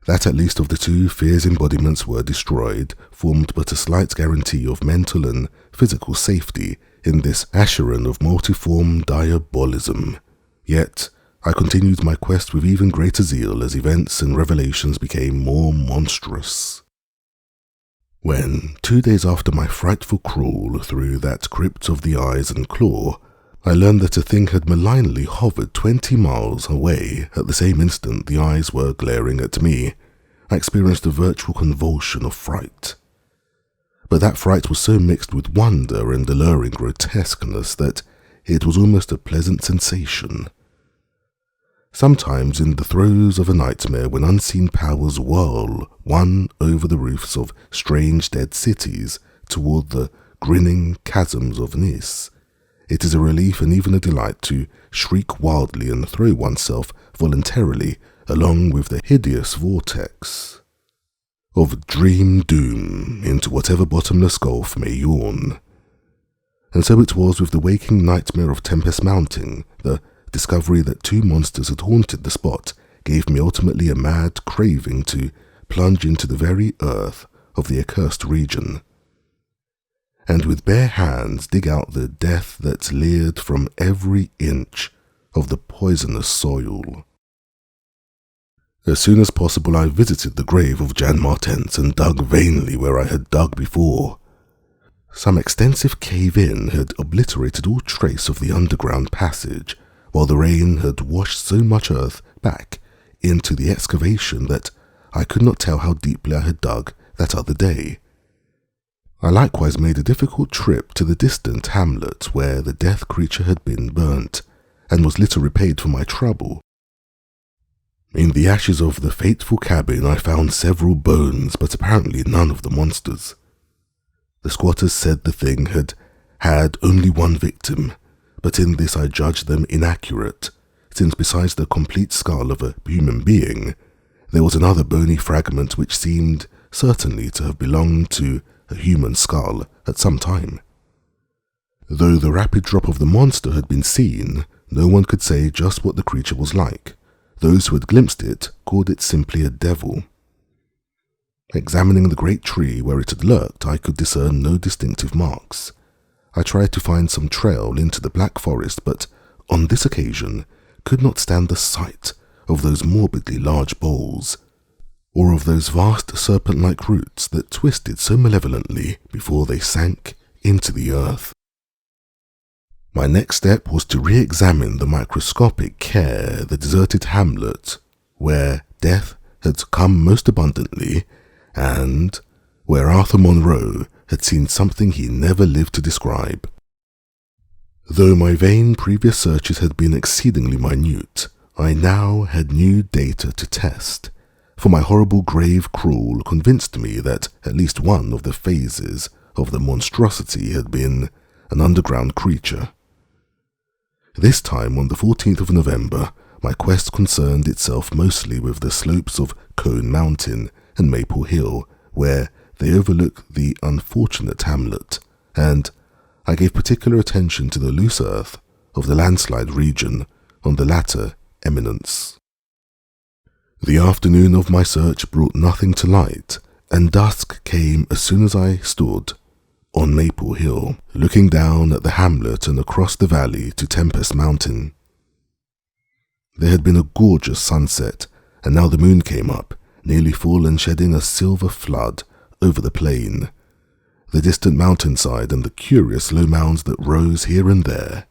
That at least of the two fear's embodiments were destroyed formed but a slight guarantee of mental and physical safety in this Acheron of multiform diabolism. Yet, I continued my quest with even greater zeal as events and revelations became more monstrous. When, 2 days after my frightful crawl through that crypt of the eyes and claw, I learned that a thing had malignly hovered 20 miles away at the same instant the eyes were glaring at me, I experienced a virtual convulsion of fright. But that fright was so mixed with wonder and alluring grotesqueness that it was almost a pleasant sensation. Sometimes in the throes of a nightmare when unseen powers whirl one over the roofs of strange dead cities toward the grinning chasms of Nis, it is a relief and even a delight to shriek wildly and throw oneself voluntarily along with the hideous vortex of dream doom into whatever bottomless gulf may yawn. And so it was with the waking nightmare of Tempest Mountain. The discovery that 2 monsters had haunted the spot gave me ultimately a mad craving to plunge into the very earth of the accursed region, and with bare hands dig out the death that leered from every inch of the poisonous soil. As soon as possible I visited the grave of Jan Martens and dug vainly where I had dug before. Some extensive cave-in had obliterated all trace of the underground passage, while the rain had washed so much earth back into the excavation that I could not tell how deeply I had dug that other day. I likewise made a difficult trip to the distant hamlet where the death creature had been burnt, and was little repaid for my trouble. In the ashes of the fateful cabin I found several bones, but apparently none of the monsters. The squatters said the thing had had only one victim, but in this I judged them inaccurate, since besides the complete skull of a human being, there was another bony fragment which seemed certainly to have belonged to a human skull at some time. Though the rapid drop of the monster had been seen, no one could say just what the creature was like. Those who had glimpsed it called it simply a devil. Examining the great tree where it had lurked, I could discern no distinctive marks. I tried to find some trail into the black forest, but on this occasion could not stand the sight of those morbidly large boles, or of those vast serpent-like roots that twisted so malevolently before they sank into the earth. My next step was to re-examine the microscopic care the deserted hamlet where death had come most abundantly, and where Arthur Monroe had seen something he never lived to describe. Though my vain previous searches had been exceedingly minute, I now had new data to test, for my horrible grave crawl convinced me that at least one of the phases of the monstrosity had been an underground creature. This time, on the 14th of November, my quest concerned itself mostly with the slopes of Cone Mountain and Maple Hill, where they overlook the unfortunate hamlet, and I gave particular attention to the loose earth of the landslide region on the latter eminence. The afternoon of my search brought nothing to light, and dusk came as soon as I stood on Maple Hill, looking down at the hamlet and across the valley to Tempest Mountain. There had been a gorgeous sunset, and now the moon came up, nearly full and shedding a silver flood over the plain, the distant mountainside and the curious low mounds that rose here and there.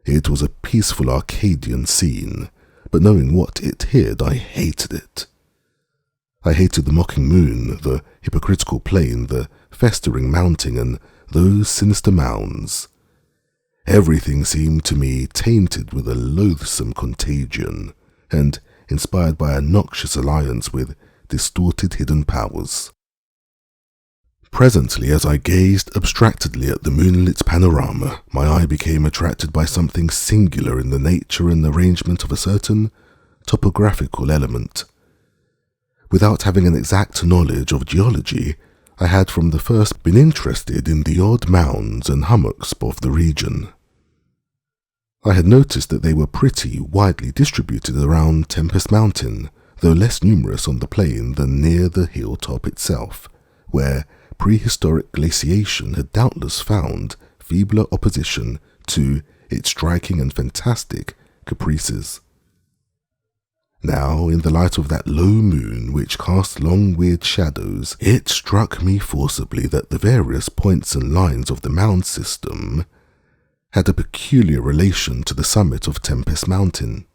It was a peaceful Arcadian scene, but knowing what it hid, I hated it. I hated the mocking moon, the hypocritical plain, the festering mounting, and those sinister mounds. Everything seemed to me tainted with a loathsome contagion, and inspired by a noxious alliance with distorted hidden powers. Presently, as I gazed abstractedly at the moonlit panorama, my eye became attracted by something singular in the nature and arrangement of a certain topographical element. Without having an exact knowledge of geology, I had from the first been interested in the odd mounds and hummocks of the region. I had noticed that they were pretty widely distributed around Tempest Mountain, though less numerous on the plain than near the hilltop itself, where prehistoric glaciation had doubtless found feebler opposition to its striking and fantastic caprices. Now, in the light of that low moon which cast long weird shadows, it struck me forcibly that the various points and lines of the mound system had a peculiar relation to the summit of Tempest Mountain.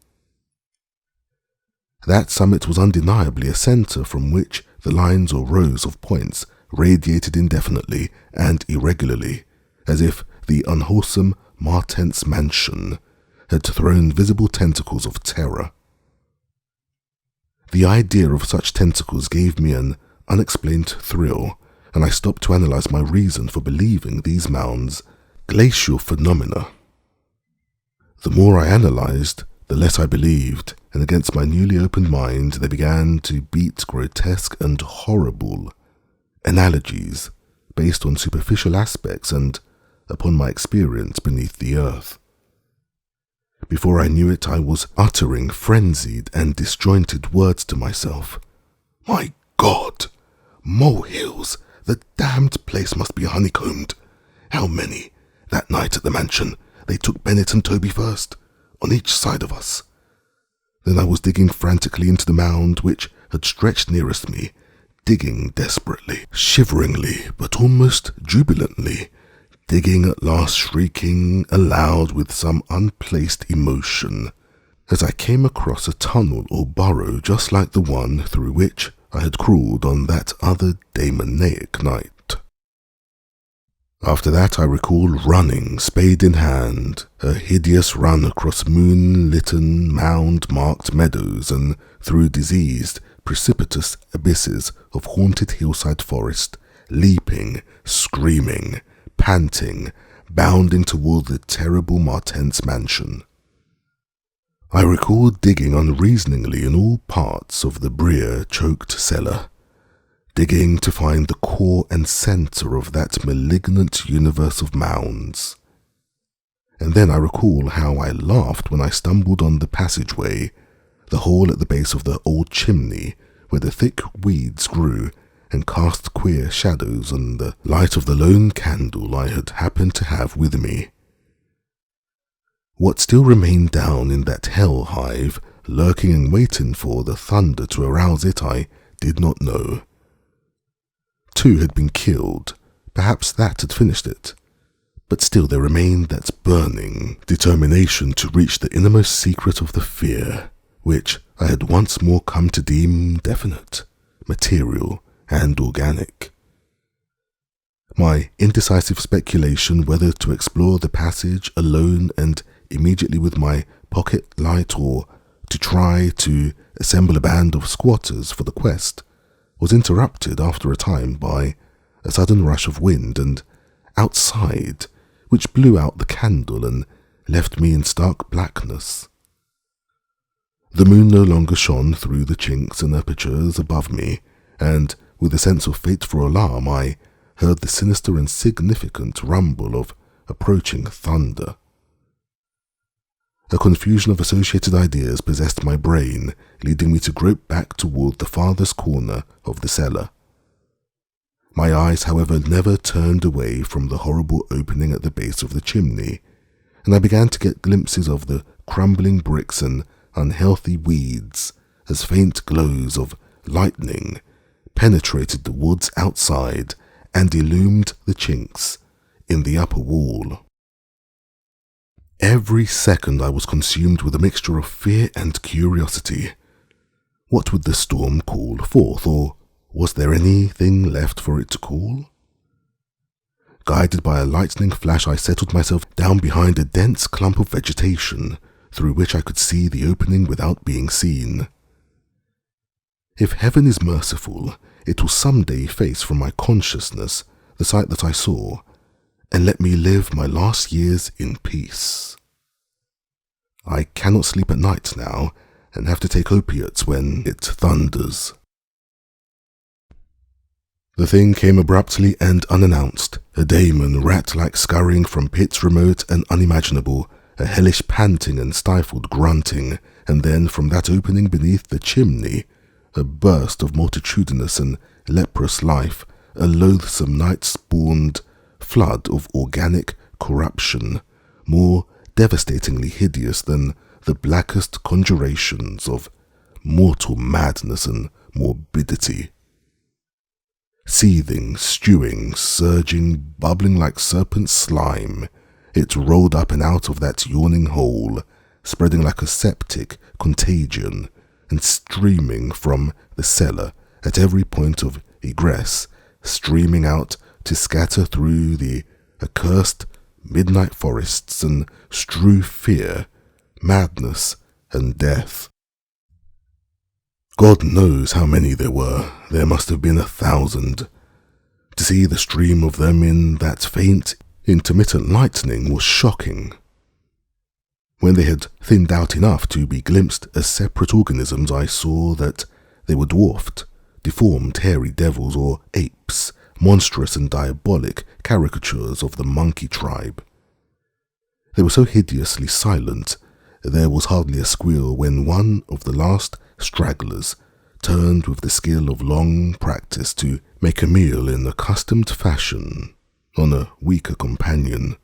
That summit was undeniably a centre from which the lines or rows of points radiated indefinitely and irregularly, as if the unwholesome Martent's mansion had thrown visible tentacles of terror. The idea of such tentacles gave me an unexplained thrill, and I stopped to analyze my reason for believing these mounds glacial phenomena. The more I analyzed, the less I believed, and against my newly opened mind they began to beat grotesque and horrible analogies based on superficial aspects and upon my experience beneath the earth. Before I knew it, I was uttering frenzied and disjointed words to myself. My God! Molehills! The damned place must be honeycombed. How many? That night at the mansion, they took Bennett and Toby first, on each side of us. Then I was digging frantically into the mound which had stretched nearest me, digging desperately, shiveringly, but almost jubilantly, digging at last, shrieking aloud with some unplaced emotion, as I came across a tunnel or burrow just like the one through which I had crawled on that other demoniac night. After that I recall running, spade in hand, a hideous run across moon-litten, mound-marked meadows and through diseased, precipitous abysses of haunted hillside forest, leaping, screaming, panting, bounding toward the terrible Martent's mansion. I recall digging unreasoningly in all parts of the briar-choked cellar, digging to find the core and centre of that malignant universe of mounds. And then I recall how I laughed when I stumbled on the passageway, the hole at the base of the old chimney, where the thick weeds grew and cast queer shadows on the light of the lone candle I had happened to have with me. What still remained down in that hell hive, lurking and waiting for the thunder to arouse it, I did not know. 2 had been killed, perhaps that had finished it, but still there remained that burning determination to reach the innermost secret of the fear, which I had once more come to deem definite, material, and organic. My indecisive speculation whether to explore the passage alone and immediately with my pocket light or to try to assemble a band of squatters for the quest was interrupted after a time by a sudden rush of wind and outside, which blew out the candle and left me in stark blackness. The moon no longer shone through the chinks and apertures above me, and with a sense of fateful alarm I heard the sinister and significant rumble of approaching thunder. A confusion of associated ideas possessed my brain, leading me to grope back toward the farthest corner of the cellar. My eyes, however, never turned away from the horrible opening at the base of the chimney, and I began to get glimpses of the crumbling bricks and unhealthy weeds as faint glows of lightning penetrated the woods outside and illumined the chinks in the upper wall. Every second I was consumed with a mixture of fear and curiosity. What would the storm call forth, or was there anything left for it to call? Guided by a lightning flash, I settled myself down behind a dense clump of vegetation, through which I could see the opening without being seen. If heaven is merciful, it will someday efface from my consciousness the sight that I saw, and let me live my last years in peace. I cannot sleep at night now, and have to take opiates when it thunders. The thing came abruptly and unannounced, a daemon rat-like scurrying from pits remote and unimaginable, a hellish panting and stifled grunting, and then from that opening beneath the chimney, a burst of multitudinous and leprous life, a loathsome night-spawned flood of organic corruption, more devastatingly hideous than the blackest conjurations of mortal madness and morbidity. Seething, stewing, surging, bubbling like serpent slime, it rolled up and out of that yawning hole, spreading like a septic contagion, and streaming from the cellar at every point of egress, streaming out to scatter through the accursed midnight forests and strew fear, madness, and death. God knows how many there were. There must have been 1,000. To see the stream of them in that faint, intermittent lightning was shocking. When they had thinned out enough to be glimpsed as separate organisms, I saw that they were dwarfed, deformed hairy devils or apes, monstrous and diabolic caricatures of the monkey tribe. They were so hideously silent, there was hardly a squeal when one of the last stragglers turned with the skill of long practice to make a meal in accustomed fashion on a weaker companion.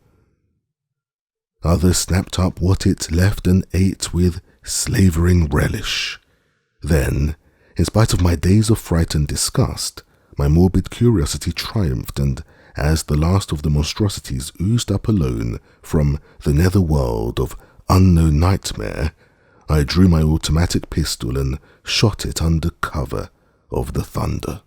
Others snapped up what it left and ate with slavering relish. Then, in spite of my days of fright and disgust, my morbid curiosity triumphed, and as the last of the monstrosities oozed up alone from the nether world of unknown nightmare, I drew my automatic pistol and shot it under cover of the thunder.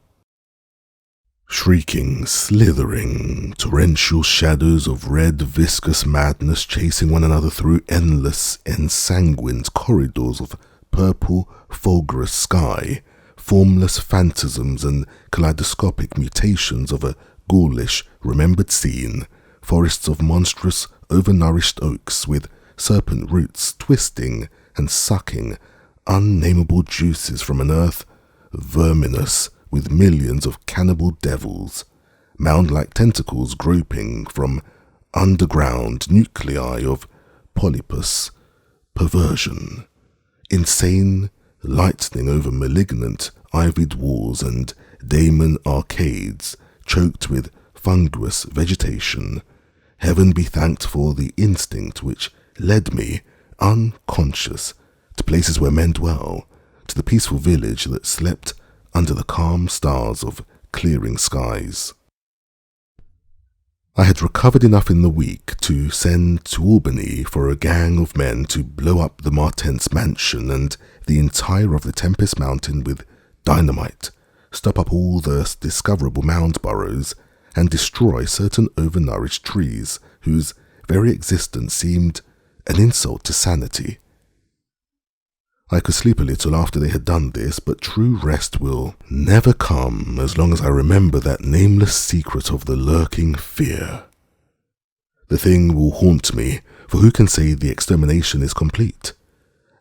Shrieking, slithering, torrential shadows of red, viscous madness chasing one another through endless, ensanguined corridors of purple, fulgurous sky, formless phantasms and kaleidoscopic mutations of a ghoulish, remembered scene, forests of monstrous, overnourished oaks with serpent roots twisting and sucking unnameable juices from an earth verminous with millions of cannibal devils, mound-like tentacles groping from underground nuclei of polypus perversion, insane lightning over malignant ivied walls and daemon arcades choked with fungus vegetation. Heaven be thanked for the instinct which led me, unconscious, to places where men dwell, to the peaceful village that slept under the calm stars of clearing skies. I had recovered enough in the week to send to Albany for a gang of men to blow up the Martens mansion and the entire of the Tempest Mountain with dynamite, stop up all the discoverable mound burrows, and destroy certain overnourished trees whose very existence seemed an insult to sanity. I could sleep a little after they had done this, but true rest will never come as long as I remember that nameless secret of the lurking fear. The thing will haunt me, for who can say the extermination is complete,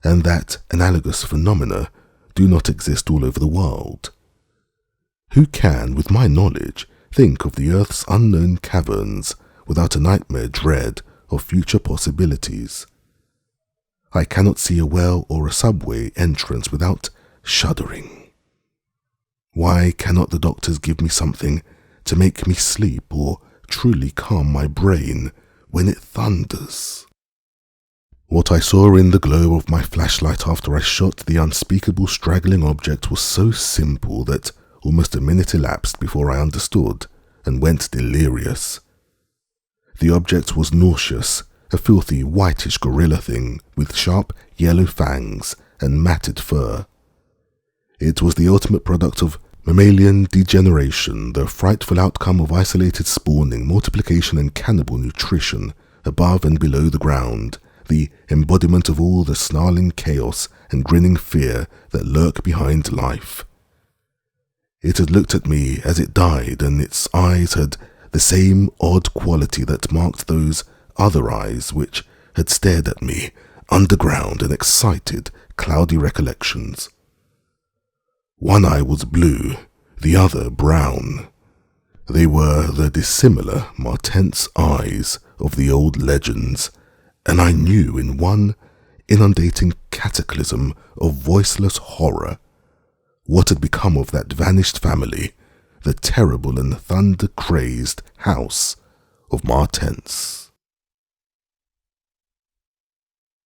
and that analogous phenomena do not exist all over the world? Who can, with my knowledge, think of the earth's unknown caverns without a nightmare dread of future possibilities? I cannot see a well or a subway entrance without shuddering. Why cannot the doctors give me something to make me sleep or truly calm my brain when it thunders? What I saw in the glow of my flashlight after I shot the unspeakable straggling object was so simple that almost a minute elapsed before I understood and went delirious. The object was nauseous, a filthy whitish gorilla thing with sharp yellow fangs and matted fur. It was the ultimate product of mammalian degeneration, the frightful outcome of isolated spawning, multiplication and cannibal nutrition above and below the ground, the embodiment of all the snarling chaos and grinning fear that lurk behind life. It had looked at me as it died, and its eyes had the same odd quality that marked those other eyes which had stared at me underground in excited, cloudy recollections. One eye was blue, the other brown. They were the dissimilar, martense eyes of the old legends, and I knew in one inundating cataclysm of voiceless horror what had become of that vanished family, the terrible and thunder-crazed house of Martense.